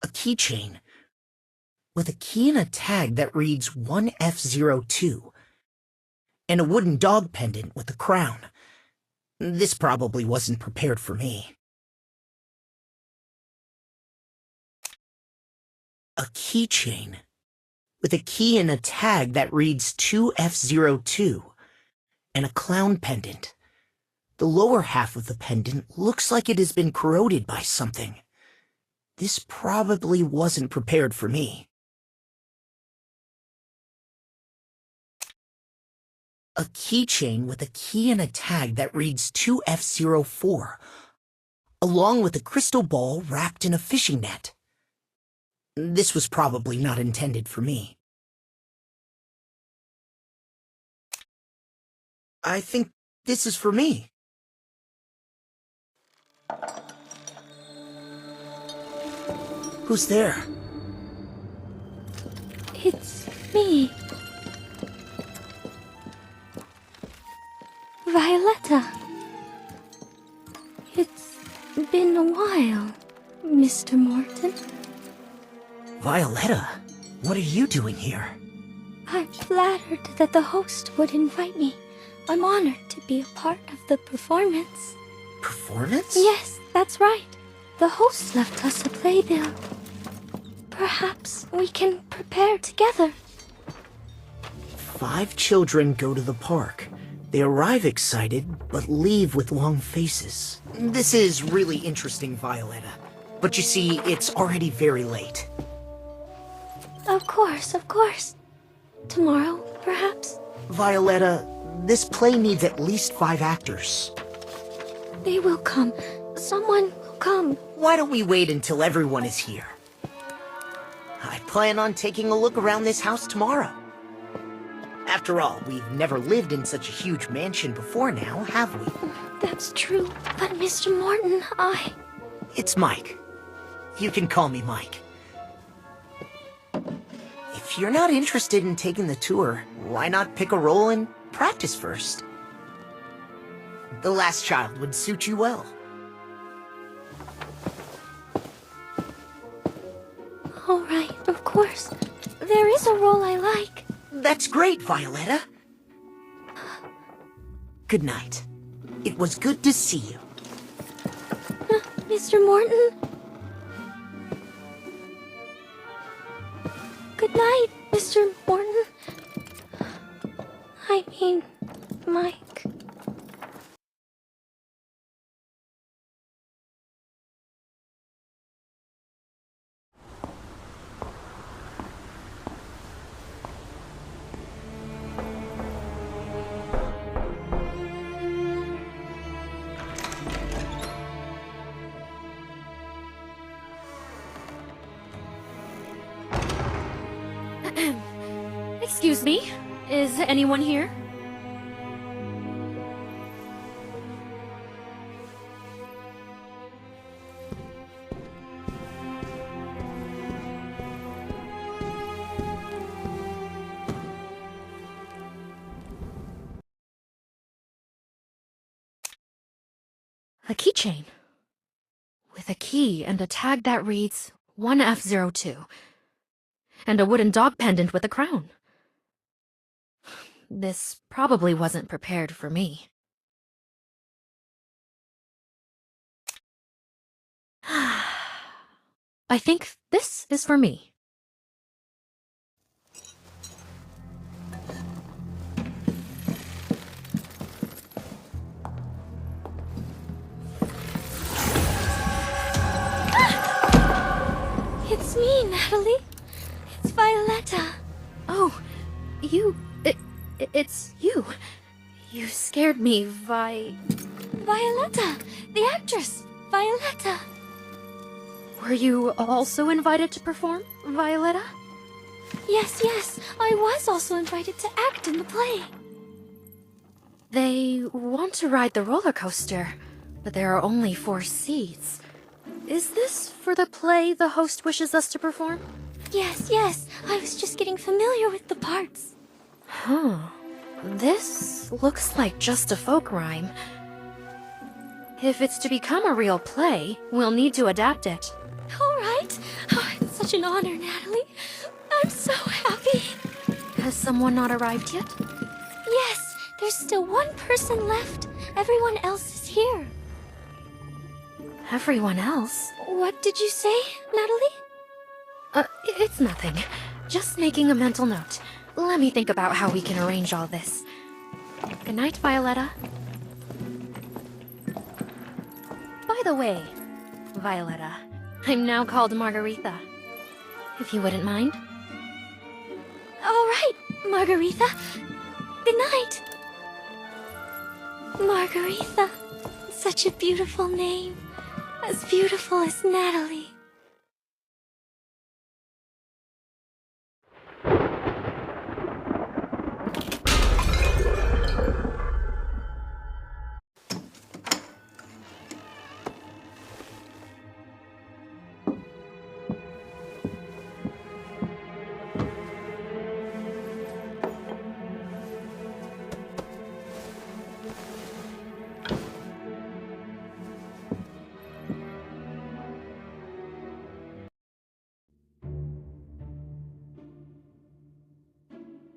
A keychain with a key and a tag that reads 1F02, and a wooden dog pendant with a crown. This probably wasn't prepared for me. A keychain with a key and a tag that reads 2F02, and a clown pendant. The lower half of the pendant looks like it has been corroded by something. This probably wasn't prepared for me. A keychain with a key and a tag that reads 2F04, along with a crystal ball wrapped in a fishing net. This was probably not intended for me. I think this is for me. Who's there? It's me. Violetta. It's been a while, Mr. Morton. Violetta, what are you doing here? I'm flattered that the host would invite me. I'm honored to be a part of the performance. Performance? Yes, that's right. The host left us a playbill. Perhaps we can prepare together. 5 children go to the park. They arrive excited, but leave with long faces. This is really interesting, Violetta. But you see, it's already very late. Of course, of course. Tomorrow, perhaps? Violetta, this play needs at least 5 actors. They will come. Someone will come. Why don't we wait until everyone is here? I plan on taking a look around this house tomorrow. After all, we've never lived in such a huge mansion before now, have we? That's true. But Mr. Morton, It's Mike. You can call me Mike. If you're not interested in taking the tour, why not pick a role and practice first? The Last Child would suit you well. All right, of course. There is a role I like. That's great, Violetta. Good night. It was good to see you. Mr. Morton? Good night, Mr. Morton. I mean, Mike. Excuse me, is anyone here? A keychain with a key and a tag that reads 1F02, and a wooden dog pendant with a crown. This probably wasn't prepared for me. I think this is for me. It's me, Natalie. It's Violetta. Oh, it's you. You scared me, Violetta, the actress, Violetta. Were you also invited to perform, Violetta? Yes, I was also invited to act in the play. They want to ride the roller coaster, but there are only 4 seats. Is this for the play the host wishes us to perform? Yes, I was just getting familiar with the parts. Huh. This looks like just a folk rhyme. If it's to become a real play, we'll need to adapt it. All right. such an honor, Natalie. I'm so happy. Has someone not arrived yet? Yes, there's still one person left. Everyone else is here. Everyone else? What did you say, Natalie? It's nothing. Just making a mental note. Let me think about how we can arrange all this. Good night, Violetta. By the way, Violetta, I'm now called Margaretha. If you wouldn't mind. All right, Margaretha. Good night. Margaretha. Such a beautiful name. As beautiful as Natalie.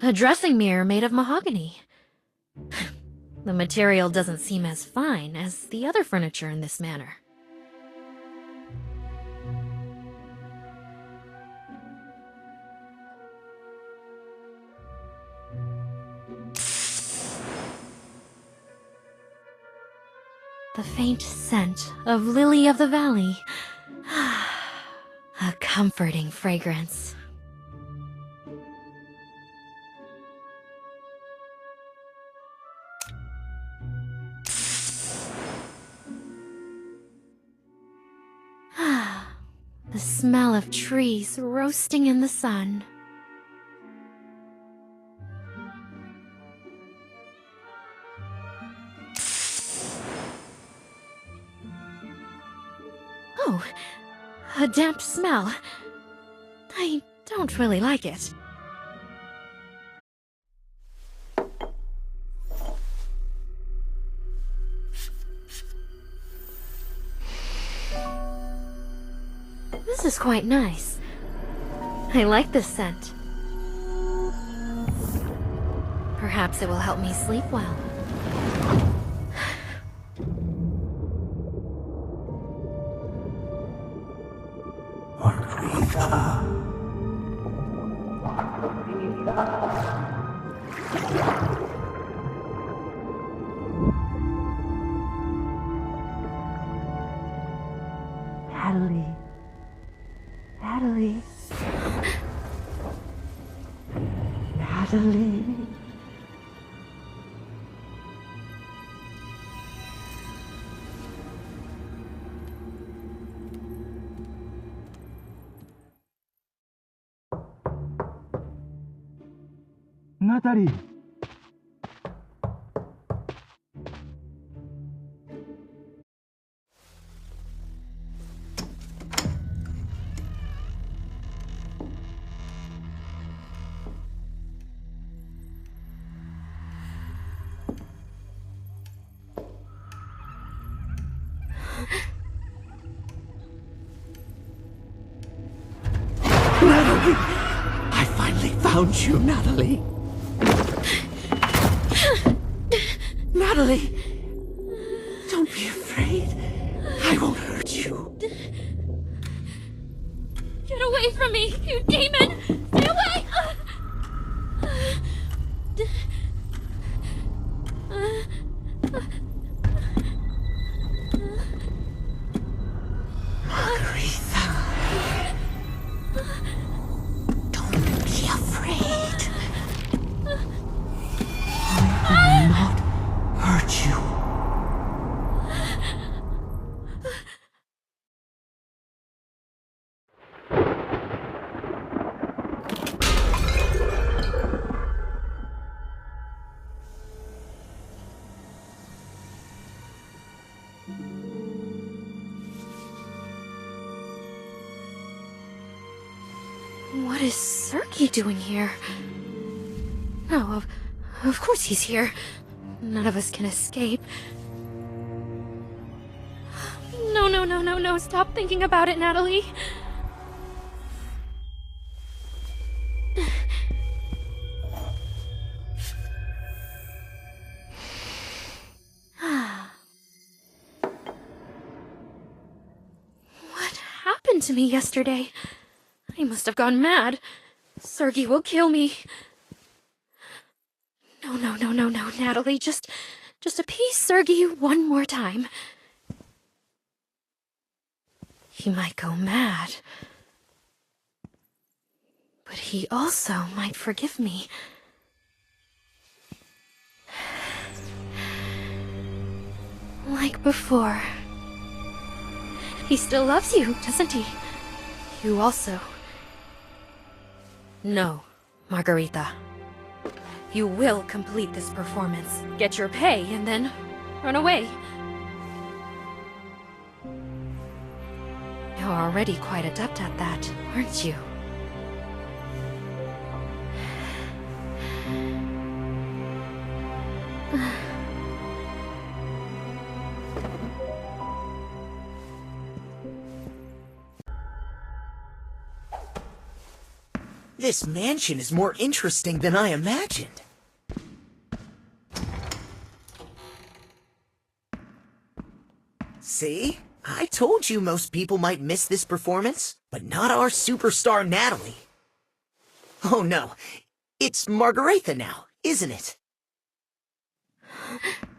A dressing mirror made of mahogany. The material doesn't seem as fine as the other furniture in this manor. The faint scent of lily of the valley. A comforting fragrance. The smell of trees roasting in the sun. Oh, a damp smell. I don't really like it. This is quite nice. I like this scent. Perhaps it will help me sleep well. Margaretha. Natalie. Natalie. Natalie. Natalie! Natalie! I finally found you, Natalie! Natalie! Don't be afraid. I won't hurt you. Get away from me, you demon! Stay away! Margaretha. Don't be afraid. I will not hurt you. What is Sergei doing here? No, of course he's here. None of us can escape. No, stop thinking about it, Natalie. to me yesterday. I must have gone mad. Sergei will kill me. No, Natalie. Just appease Sergei one more time. He might go mad. But he also might forgive me. Like before. He still loves you, doesn't he? You also. No, Margaretha. You will complete this performance, get your pay, and then run away. You're already quite adept at that, aren't you? This mansion is more interesting than I imagined. See? I told you most people might miss this performance, but not our superstar Natalie. Oh no, it's Margaretha now, isn't it?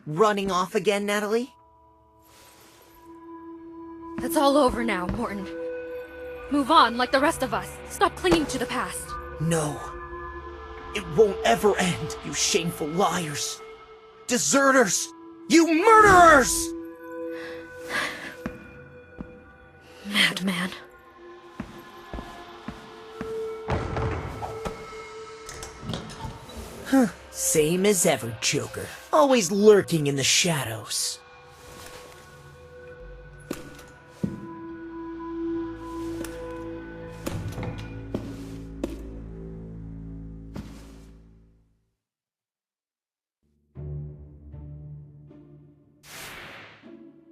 Running off again, Natalie? It's all over now, Morton. Move on like the rest of us. Stop clinging to the past. No. It won't ever end, you shameful liars. Deserters! You murderers! Madman. Huh. Same as ever, Joker. Always lurking in the shadows.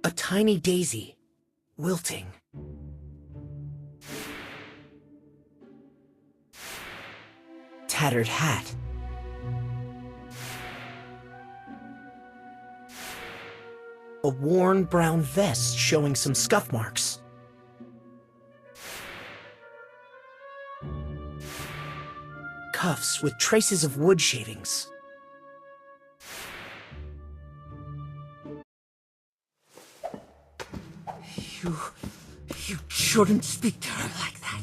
A tiny daisy, wilting. Tattered hat. A worn brown vest showing some scuff marks. Cuffs with traces of wood shavings. You shouldn't speak to her like that.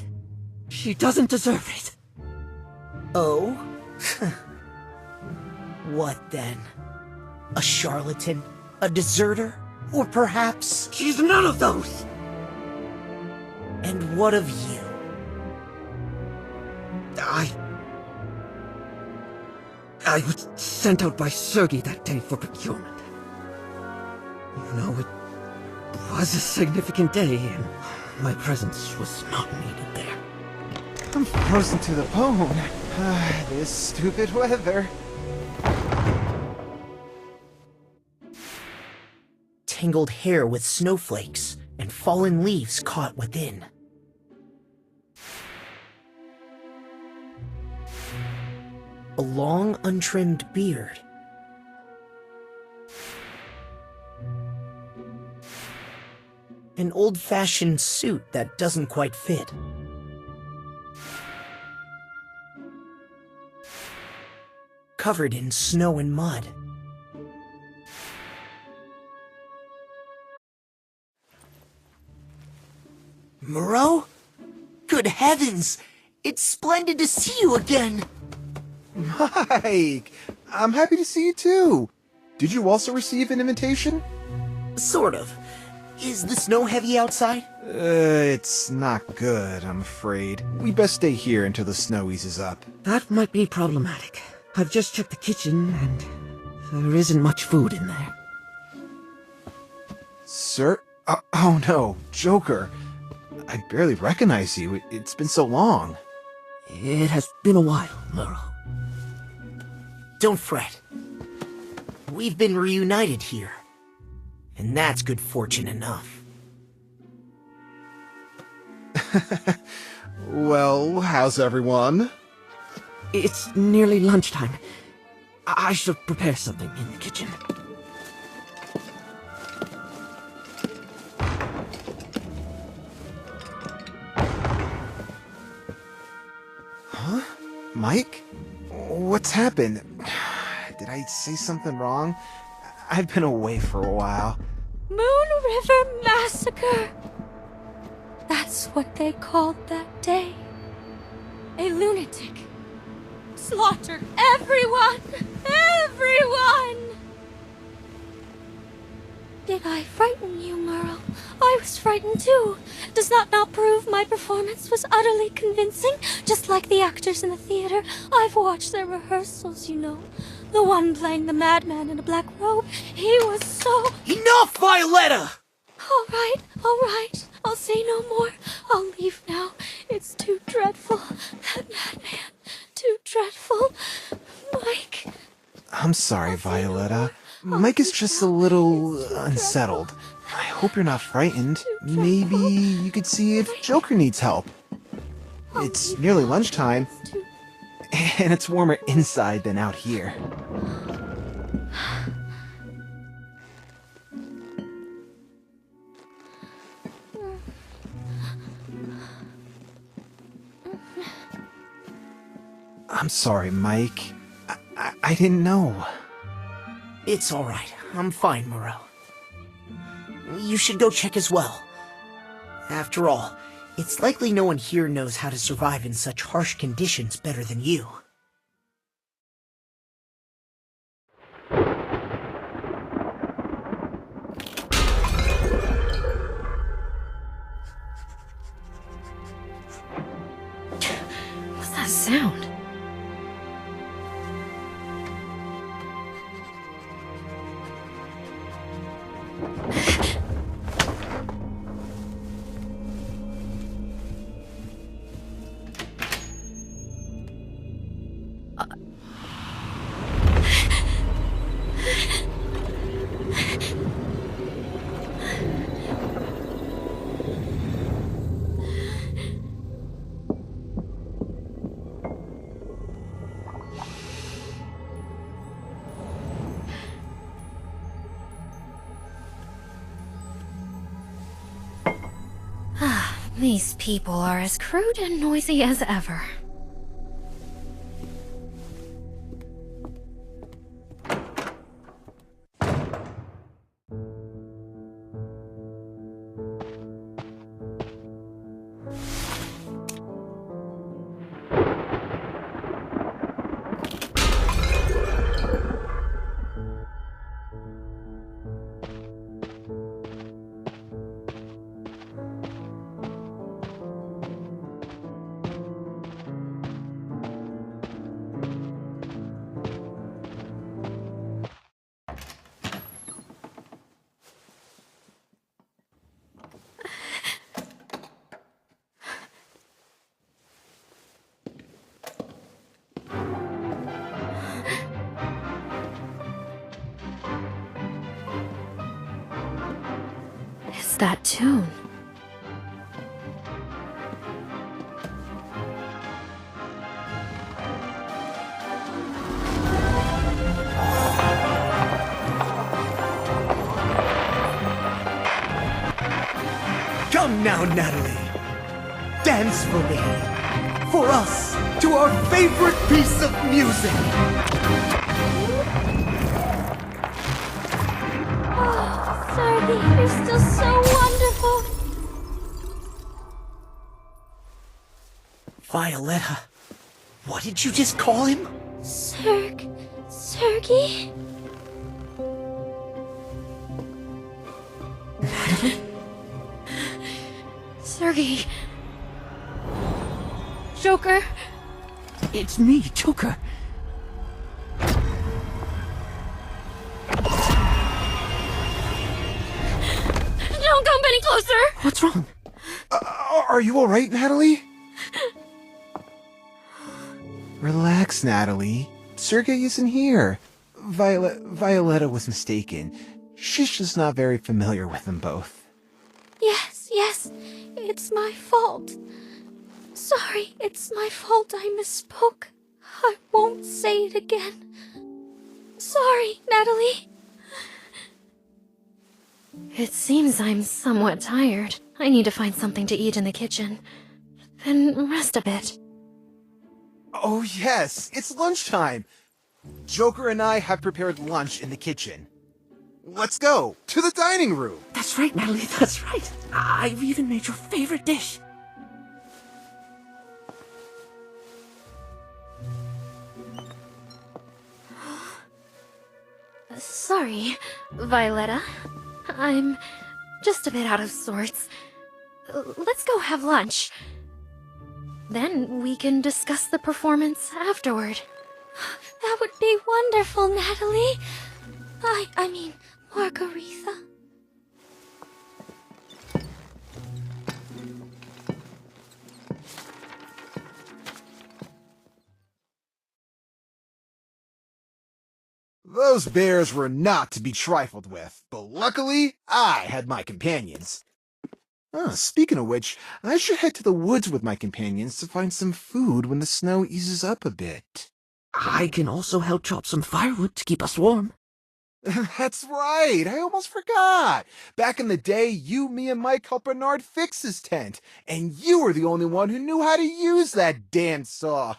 She doesn't deserve it. Oh? What then? A charlatan? A deserter? Or perhaps... She's none of those! And what of you? I was sent out by Sergei that day for procurement. You know, it was a significant day, and my presence was not needed there. I'm frozen to the bone. This stupid weather. Tangled hair with snowflakes and fallen leaves caught within. A long, untrimmed beard. An old-fashioned suit that doesn't quite fit. Covered in snow and mud. Murro? Good heavens! It's splendid to see you again! Mike! I'm happy to see you too! Did you also receive an invitation? Sort of. Is the snow heavy outside? It's not good, I'm afraid. We best stay here until the snow eases up. That might be problematic. I've just checked the kitchen, and there isn't much food in there. Sir? Oh no, Joker. I barely recognize you. It's been so long. It has been a while, Murro. Don't fret. We've been reunited here. And that's good fortune enough. Well, how's everyone? It's nearly lunchtime. I should prepare something in the kitchen. Mike? What's happened? Did I say something wrong? I've been away for a while. Moon River Massacre! That's what they called that day. A lunatic slaughtered everyone! Everyone! Did I frighten you, Murro? I was frightened too. Does that not prove my performance was utterly convincing? Just like the actors in the theater. I've watched their rehearsals, you know. The one playing the madman in a black robe, he was so... Enough, Violetta! All right. I'll say no more. I'll leave now. It's too dreadful. That madman. Too dreadful. Mike. I'm sorry, Violetta. Mike is just a little unsettled. I hope you're not frightened. Maybe you could see if Joker needs help. It's nearly lunchtime, and it's warmer inside than out here. I'm sorry, Mike. I didn't know. It's alright. I'm fine, Murro. You should go check as well. After all, it's likely no one here knows how to survive in such harsh conditions better than you. What's that sound? These people are as crude and noisy as ever. That tune. Come now, Natalie. Dance for me. For us, to our favorite piece of music. Sorry, you're still so wonderful. Violetta, what did you just call him? Sergey? Natalie? Sergey. Joker. It's me, Joker. Don't come any closer! What's wrong? Are you alright, Natalie? Relax, Natalie. Sergey isn't here. Violetta was mistaken. She's just not very familiar with them both. Yes, it's my fault. Sorry, it's my fault I misspoke. I won't say it again. Sorry, Natalie. It seems I'm somewhat tired. I need to find something to eat in the kitchen. Then rest a bit. Oh yes, it's lunchtime. Joker and I have prepared lunch in the kitchen. Let's go to the dining room. That's right, Natalie, that's right. I've even made your favorite dish. Sorry, Violetta. I'm just a bit out of sorts. Let's go have lunch. Then we can discuss the performance afterward. That would be wonderful, Natalie. I mean, Margaretha. Those bears were not to be trifled with, but luckily, I had my companions. Speaking of which, I should head to the woods with my companions to find some food when the snow eases up a bit. I can also help chop some firewood to keep us warm. That's right, I almost forgot. Back in the day, you, me, and Mike helped Bernard fix his tent, and you were the only one who knew how to use that damn saw.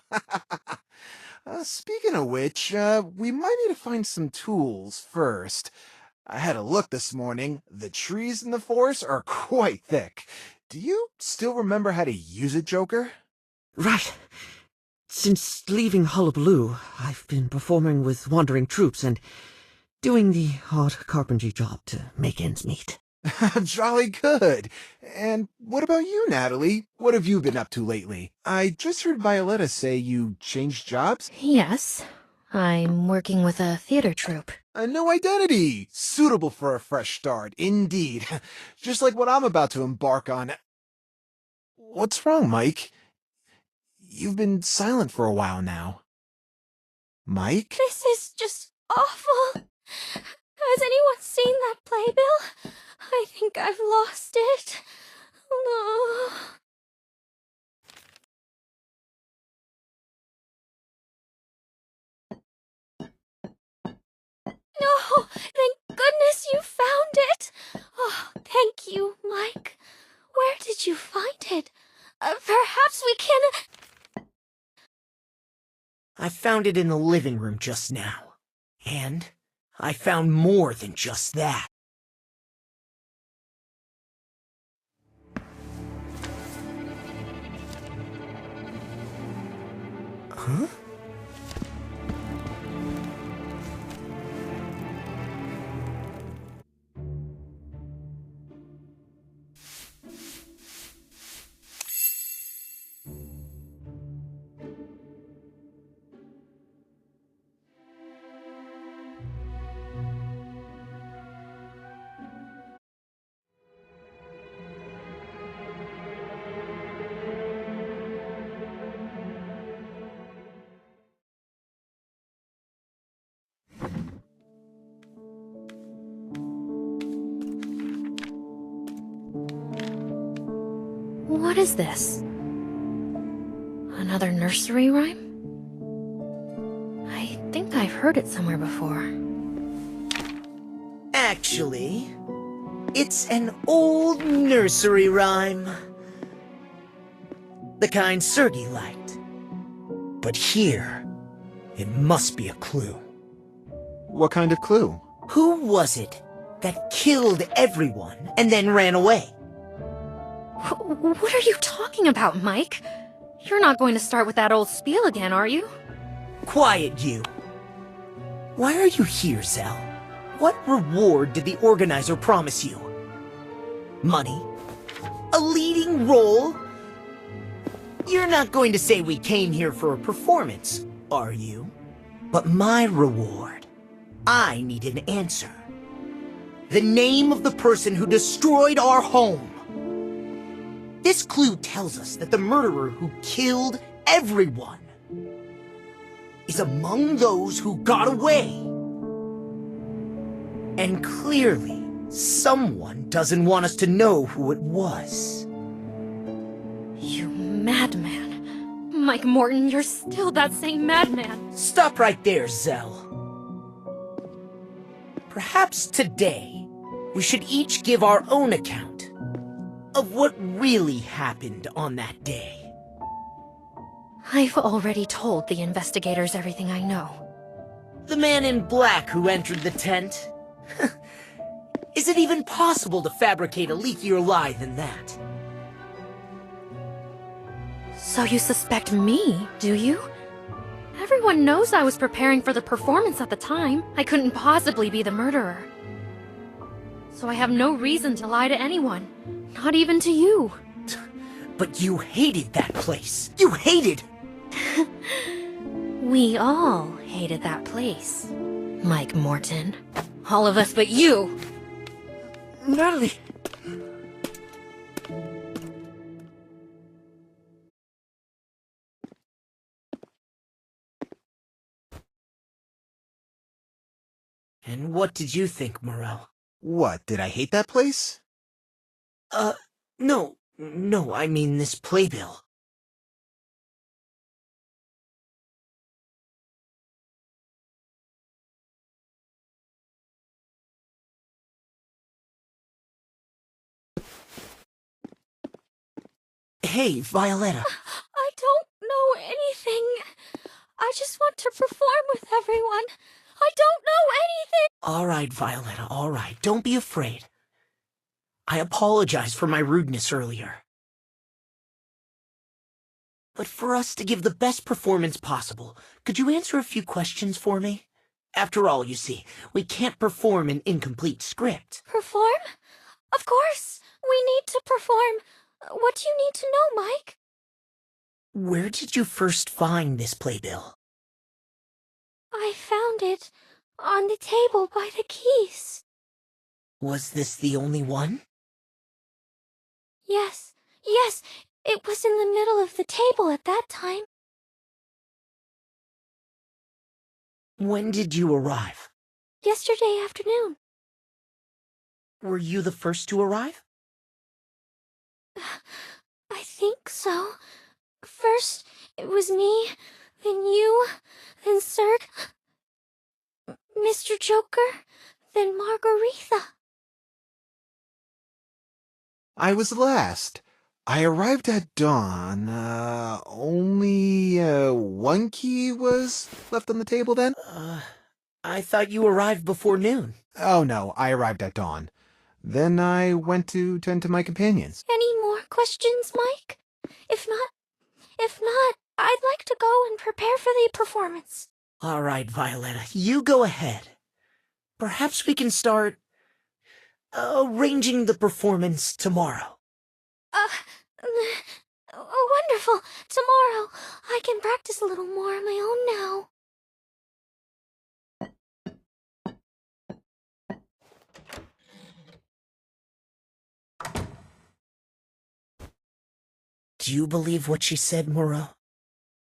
Speaking of which, we might need to find some tools first. I had a look this morning. The trees in the forest are quite thick. Do you still remember how to use it, Joker? Right. Since leaving Hullabaloo, I've been performing with wandering troops and doing the odd carpentry job to make ends meet. Jolly good. And what about you, Natalie? What have you been up to lately? I just heard Violetta say you changed jobs. Yes, I'm working with a theater troupe. A new identity! Suitable for a fresh start, indeed. Just like what I'm about to embark on. What's wrong, Mike? You've been silent for a while now. Mike? This is just awful. Has anyone seen that playbill? I think I've lost it. Oh. No! Thank goodness you found it! Oh, thank you, Mike. Where did you find it? Perhaps we can... I found it in the living room just now. And I found more than just that. Huh? What is this? Another nursery rhyme? I think I've heard it somewhere before. Actually, it's an old nursery rhyme. The kind Sergei liked. But here, it must be a clue. What kind of clue? Who was it that killed everyone and then ran away? What are you talking about, Mike? You're not going to start with that old spiel again, are you? Quiet, you. Why are you here, Zell? What reward did the organizer promise you? Money? A leading role? You're not going to say we came here for a performance, are you? But my reward, I need an answer. The name of the person who destroyed our home. This clue tells us that the murderer who killed everyone is among those who got away. And clearly, someone doesn't want us to know who it was. You madman. Mike Morton, you're still that same madman. Stop right there, Zell. Perhaps today, we should each give our own account of what really happened on that day. I've already told the investigators everything I know. The man in black who entered the tent? Is it even possible to fabricate a leakier lie than that? So you suspect me, do you? Everyone knows I was preparing for the performance at the time. I couldn't possibly be the murderer. So I have no reason to lie to anyone. Not even to you. But you hated that place. You hated... We all hated that place. Mike Morton. All of us but you! Natalie! And what did you think, Murro? What, did I hate that place? No, I mean this playbill. Hey, Violetta. I don't know anything. I just want to perform with everyone. I don't know anything. All right, Violetta, all right. Don't be afraid. I apologize for my rudeness earlier. But for us to give the best performance possible, could you answer a few questions for me? After all, you see, we can't perform an incomplete script. Perform? Of course. We need to perform. What do you need to know, Mike? Where did you first find this playbill? I found it on the table by the keys. Was this the only one? Yes, it was in the middle of the table at that time. When did you arrive? Yesterday afternoon. Were you the first to arrive? I think so. First, it was me, then you, then Serg, Mr. Joker, then Margaretha. I was last. I arrived at dawn. Only one key was left on the table then? I thought you arrived before noon. Oh no, I arrived at dawn. Then I went to tend to my companions. Any more questions, Mike? If not, I'd like to go and prepare for the performance. All right, Violetta, you go ahead. Perhaps we can start arranging the performance tomorrow. Wonderful. Tomorrow, I can practice a little more on my own now. Do you believe what she said, Murro?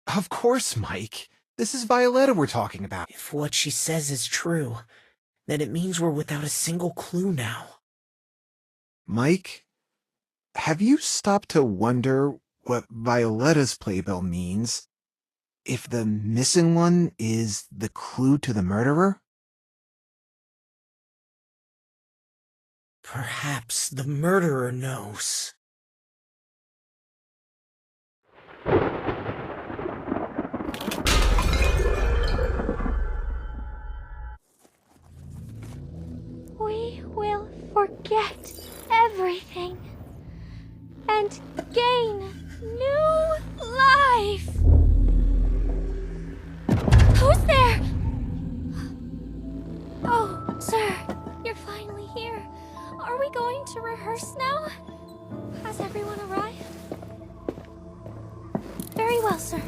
Of course, Mike. This is Violetta we're talking about. If what she says is true, then it means we're without a single clue now. Mike, have you stopped to wonder what Violetta's playbill means? If the missing one is the clue to the murderer? Perhaps the murderer knows. We will forget everything and gain new life. Who's there? Oh, sir, you're finally here. Are we going to rehearse now? Has everyone arrived? Very well, sir.